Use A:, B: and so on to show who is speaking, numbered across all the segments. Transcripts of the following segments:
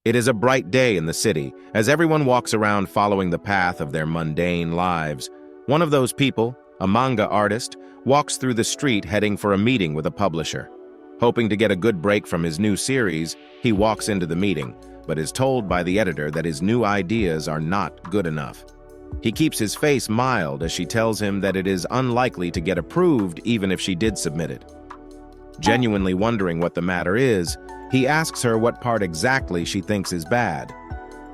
A: It is a bright day in the city, as everyone walks around following the path of their mundane lives. One of those people, a manga artist, walks through the street heading for a meeting with a publisher. Hoping to get a good break from his new series, he walks into the meeting, but is told by the editor that his new ideas are not good enough. He keeps his face mild as she tells him that it is unlikely to get approved even if she did submit it. Genuinely wondering what the matter is, he asks her what part exactly she thinks is bad.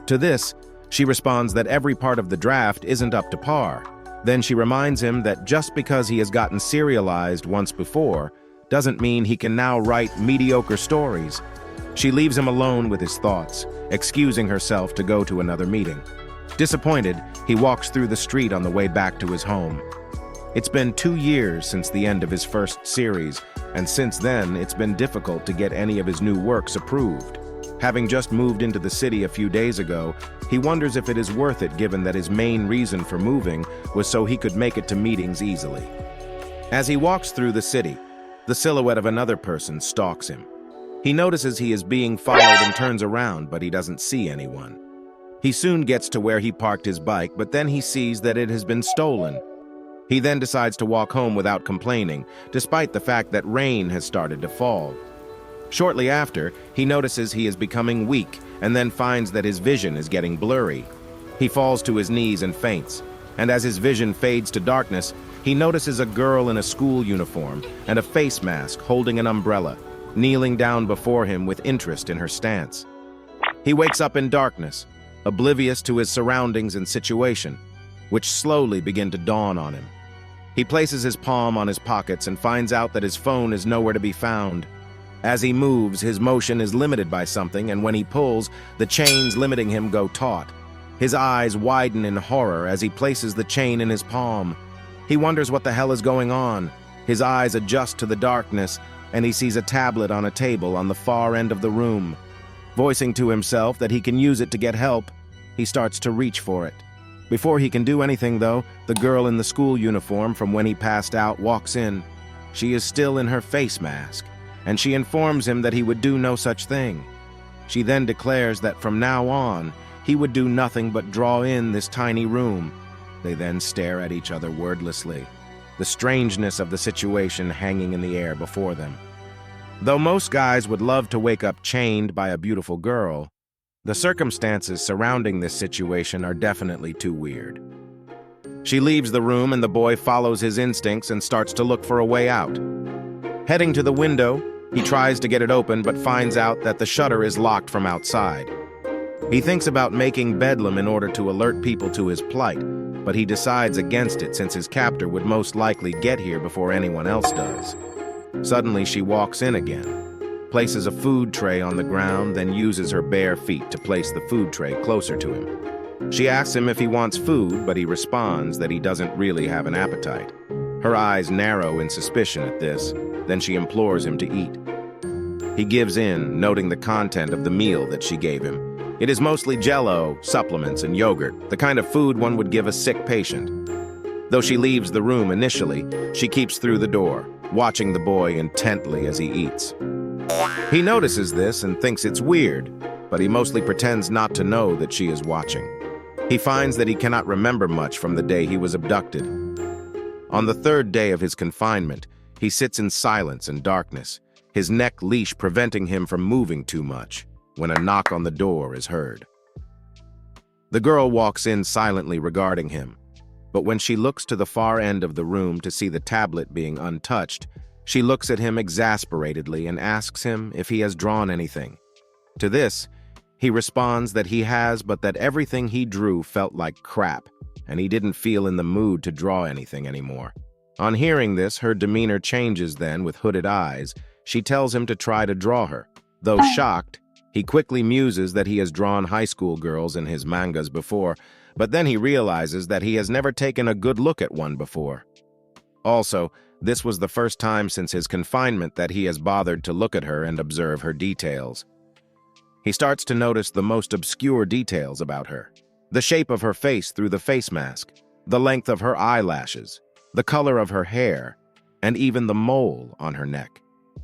A: To this, she responds that every part of the draft isn't up to par. Then she reminds him that just because he has gotten serialized once before doesn't mean he can now write mediocre stories. She leaves him alone with his thoughts, excusing herself to go to another meeting. Disappointed, he walks through the street on the way back to his home. It's been 2 years since the end of his first series, and since then it's been difficult to get any of his new works approved. Having just moved into the city a few days ago, he wonders if it is worth it given that his main reason for moving was so he could make it to meetings easily. As he walks through the city, the silhouette of another person stalks him. He notices he is being followed and turns around, but he doesn't see anyone. He soon gets to where he parked his bike, but then he sees that it has been stolen. He then decides to walk home without complaining, despite the fact that rain has started to fall. Shortly after, he notices he is becoming weak and then finds that his vision is getting blurry. He falls to his knees and faints, and as his vision fades to darkness, he notices a girl in a school uniform and a face mask holding an umbrella, kneeling down before him with interest in her stance. He wakes up in darkness, oblivious to his surroundings and situation, which slowly begin to dawn on him. He places his palm on his pockets and finds out that his phone is nowhere to be found. As he moves, his motion is limited by something, and when he pulls, the chains limiting him go taut. His eyes widen in horror as he places the chain in his palm. He wonders what the hell is going on. His eyes adjust to the darkness, and he sees a tablet on a table on the far end of the room. Voicing to himself that he can use it to get help, he starts to reach for it. Before he can do anything, though, the girl in the school uniform from when he passed out walks in. She is still in her face mask, and she informs him that he would do no such thing. She then declares that from now on, he would do nothing but draw in this tiny room. They then stare at each other wordlessly, the strangeness of the situation hanging in the air before them. Though most guys would love to wake up chained by a beautiful girl, the circumstances surrounding this situation are definitely too weird. She leaves the room and the boy follows his instincts and starts to look for a way out. Heading to the window, he tries to get it open but finds out that the shutter is locked from outside. He thinks about making bedlam in order to alert people to his plight, but he decides against it since his captor would most likely get here before anyone else does. Suddenly she walks in again, places a food tray on the ground, then uses her bare feet to place the food tray closer to him. She asks him if he wants food, but he responds that he doesn't really have an appetite. Her eyes narrow in suspicion at this, then she implores him to eat. He gives in, noting the content of the meal that she gave him. It is mostly Jell-O, supplements, and yogurt, the kind of food one would give a sick patient. Though she leaves the room initially, she keeps through the door, watching the boy intently as he eats. He notices this and thinks it's weird, but he mostly pretends not to know that she is watching. He finds that he cannot remember much from the day he was abducted. On the 3rd day of his confinement, he sits in silence and darkness, his neck leash preventing him from moving too much, when a knock on the door is heard. The girl walks in silently regarding him, but when she looks to the far end of the room to see the tablet being untouched, she looks at him exasperatedly and asks him if he has drawn anything. To this, he responds that he has, but that everything he drew felt like crap, and he didn't feel in the mood to draw anything anymore. On hearing this, her demeanor changes then with hooded eyes. She tells him to try to draw her. Though shocked, he quickly muses that he has drawn high school girls in his mangas before, but then he realizes that he has never taken a good look at one before. Also, this was the first time since his confinement that he has bothered to look at her and observe her details. He starts to notice the most obscure details about her. The shape of her face through the face mask, the length of her eyelashes, the color of her hair, and even the mole on her neck.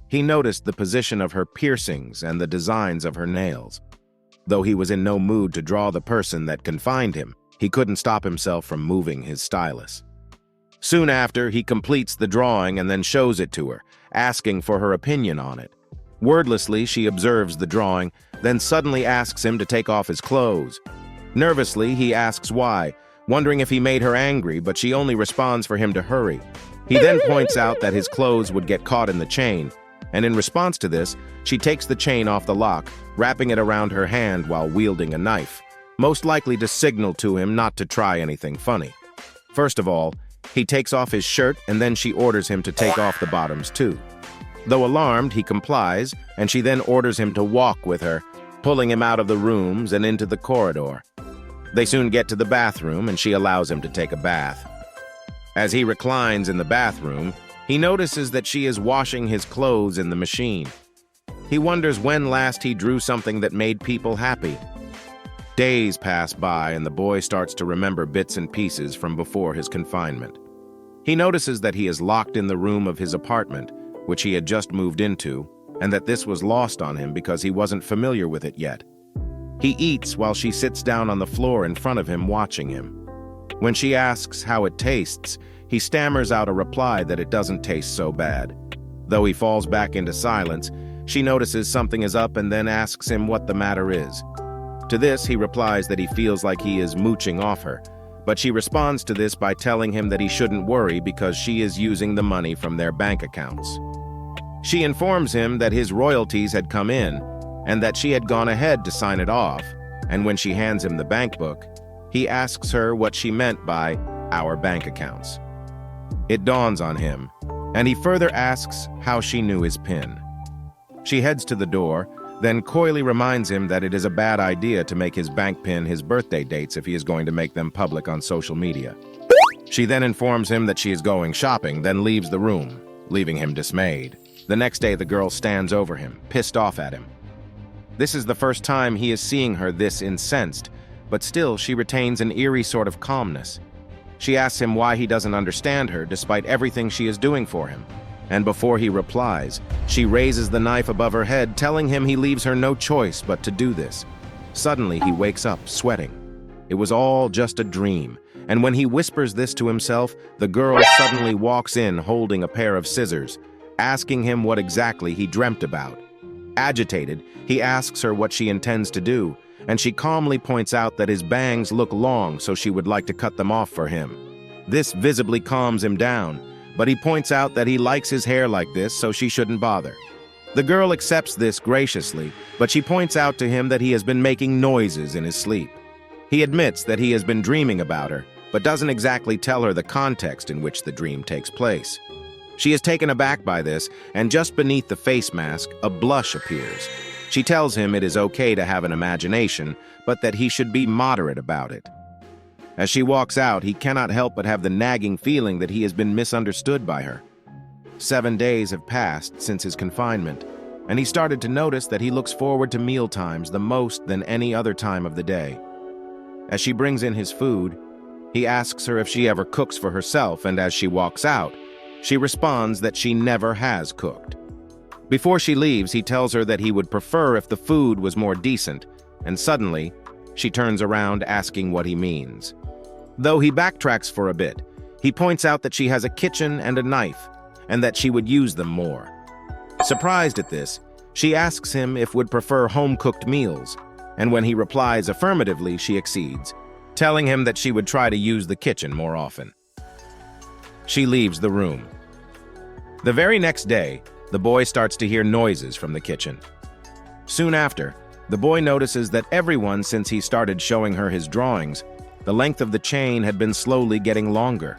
A: He noticed the position of her piercings and the designs of her nails. Though he was in no mood to draw the person that confined him, he couldn't stop himself from moving his stylus. Soon after, he completes the drawing and then shows it to her, asking for her opinion on it. Wordlessly, she observes the drawing, then suddenly asks him to take off his clothes. Nervously, he asks why, wondering if he made her angry, but she only responds for him to hurry. He then points out that his clothes would get caught in the chain, and in response to this, she takes the chain off the lock, wrapping it around her hand while wielding a knife, most likely to signal to him not to try anything funny. First of all, he takes off his shirt and then she orders him to take off the bottoms too. Though alarmed, he complies, and she then orders him to walk with her, pulling him out of the rooms and into the corridor. They soon get to the bathroom and she allows him to take a bath. As he reclines in the bathroom, he notices that she is washing his clothes in the machine. He wonders when last he drew something that made people happy. Days pass by and the boy starts to remember bits and pieces from before his confinement. He notices that he is locked in the room of his apartment, which he had just moved into, and that this was lost on him because he wasn't familiar with it yet. He eats while she sits down on the floor in front of him watching him. When she asks how it tastes, he stammers out a reply that it doesn't taste so bad. Though he falls back into silence, she notices something is up and then asks him what the matter is. To this, he replies that he feels like he is mooching off her, but she responds to this by telling him that he shouldn't worry because she is using the money from their bank accounts. She informs him that his royalties had come in and that she had gone ahead to sign it off, and when she hands him the bank book, he asks her what she meant by our bank accounts. It dawns on him, and he further asks how she knew his PIN. She heads to the door, then coyly reminds him that it is a bad idea to make his bank PIN his birthday dates if he is going to make them public on social media. She then informs him that she is going shopping, then leaves the room, leaving him dismayed. The next day, the girl stands over him, pissed off at him. This is the first time he is seeing her this incensed, but still she retains an eerie sort of calmness. She asks him why he doesn't understand her despite everything she is doing for him. And before he replies, she raises the knife above her head, telling him he leaves her no choice but to do this. Suddenly, he wakes up, sweating. It was all just a dream, and when he whispers this to himself, the girl suddenly walks in holding a pair of scissors, asking him what exactly he dreamt about. Agitated, he asks her what she intends to do, and she calmly points out that his bangs look long, so she would like to cut them off for him. This visibly calms him down, but he points out that he likes his hair like this, so she shouldn't bother. The girl accepts this graciously, but she points out to him that he has been making noises in his sleep. He admits that he has been dreaming about her, but doesn't exactly tell her the context in which the dream takes place. She is taken aback by this, and just beneath the face mask, a blush appears. She tells him it is okay to have an imagination, but that he should be moderate about it. As she walks out, he cannot help but have the nagging feeling that he has been misunderstood by her. 7 days have passed since his confinement, and he started to notice that he looks forward to mealtimes the most than any other time of the day. As she brings in his food, he asks her if she ever cooks for herself, and as she walks out, she responds that she never has cooked. Before she leaves, he tells her that he would prefer if the food was more decent, and suddenly, she turns around asking what he means. Though he backtracks for a bit, he points out that she has a kitchen and a knife, and that she would use them more. Surprised at this, she asks him if would prefer home-cooked meals, and when he replies affirmatively, she accedes, telling him that she would try to use the kitchen more often. She leaves the room. The very next day, the boy starts to hear noises from the kitchen. Soon after, the boy notices that everyone, since he started showing her his drawings, the length of the chain had been slowly getting longer.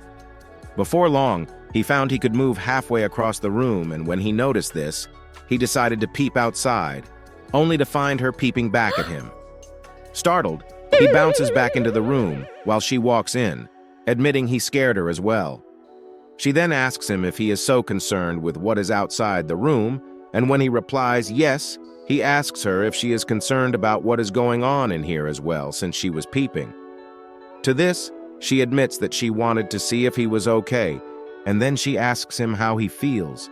A: Before long, he found he could move halfway across the room, and when he noticed this, he decided to peep outside, only to find her peeping back at him. Startled, he bounces back into the room while she walks in, admitting he scared her as well. She then asks him if he is so concerned with what is outside the room, and when he replies yes, he asks her if she is concerned about what is going on in here as well, since she was peeping. To this, she admits that she wanted to see if he was okay, and then she asks him how he feels.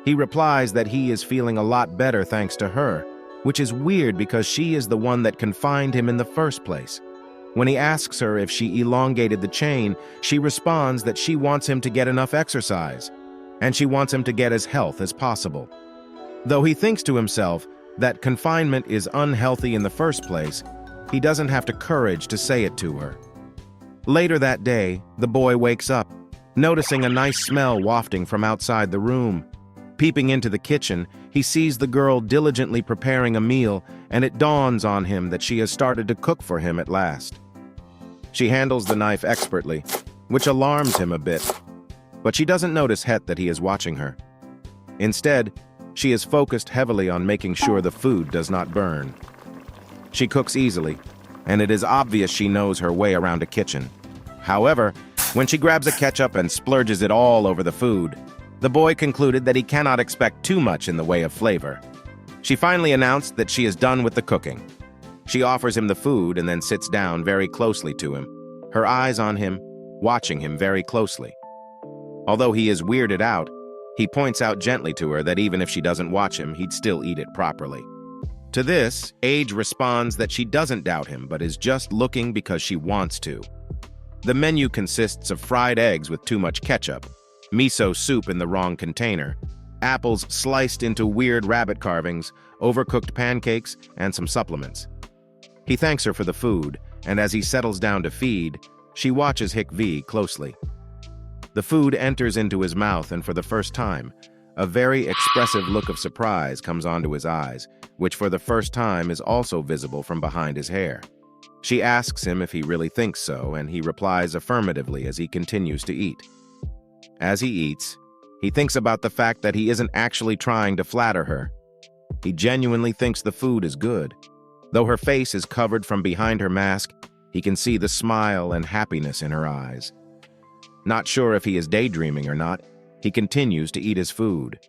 A: He replies that he is feeling a lot better thanks to her, which is weird because she is the one that confined him in the first place. When he asks her if she elongated the chain, she responds that she wants him to get enough exercise, and she wants him to get as healthy as possible. Though he thinks to himself that confinement is unhealthy in the first place, he doesn't have the courage to say it to her. Later that day, the boy wakes up, noticing a nice smell wafting from outside the room. Peeping into the kitchen, he sees the girl diligently preparing a meal, and it dawns on him that she has started to cook for him at last. She handles the knife expertly, which alarms him a bit, but she doesn't notice Het that he is watching her. Instead, she is focused heavily on making sure the food does not burn. She cooks easily, and it is obvious she knows her way around a kitchen. However, when she grabs a ketchup and splurges it all over the food, the boy concluded that he cannot expect too much in the way of flavor. She finally announced that she is done with the cooking. She offers him the food and then sits down very closely to him, her eyes on him, watching him very closely. Although he is weirded out, he points out gently to her that even if she doesn't watch him, he'd still eat it properly. To this, Age responds that she doesn't doubt him, but is just looking because she wants to. The menu consists of fried eggs with too much ketchup, miso soup in the wrong container, apples sliced into weird rabbit carvings, overcooked pancakes, and some supplements. He thanks her for the food, and as he settles down to feed, she watches Hick V closely. The food enters into his mouth, and for the first time, a very expressive look of surprise comes onto his eyes, which for the first time is also visible from behind his hair. She asks him if he really thinks so, and he replies affirmatively as he continues to eat. As he eats, he thinks about the fact that he isn't actually trying to flatter her. He genuinely thinks the food is good. Though her face is covered from behind her mask, he can see the smile and happiness in her eyes. Not sure if he is daydreaming or not, he continues to eat his food.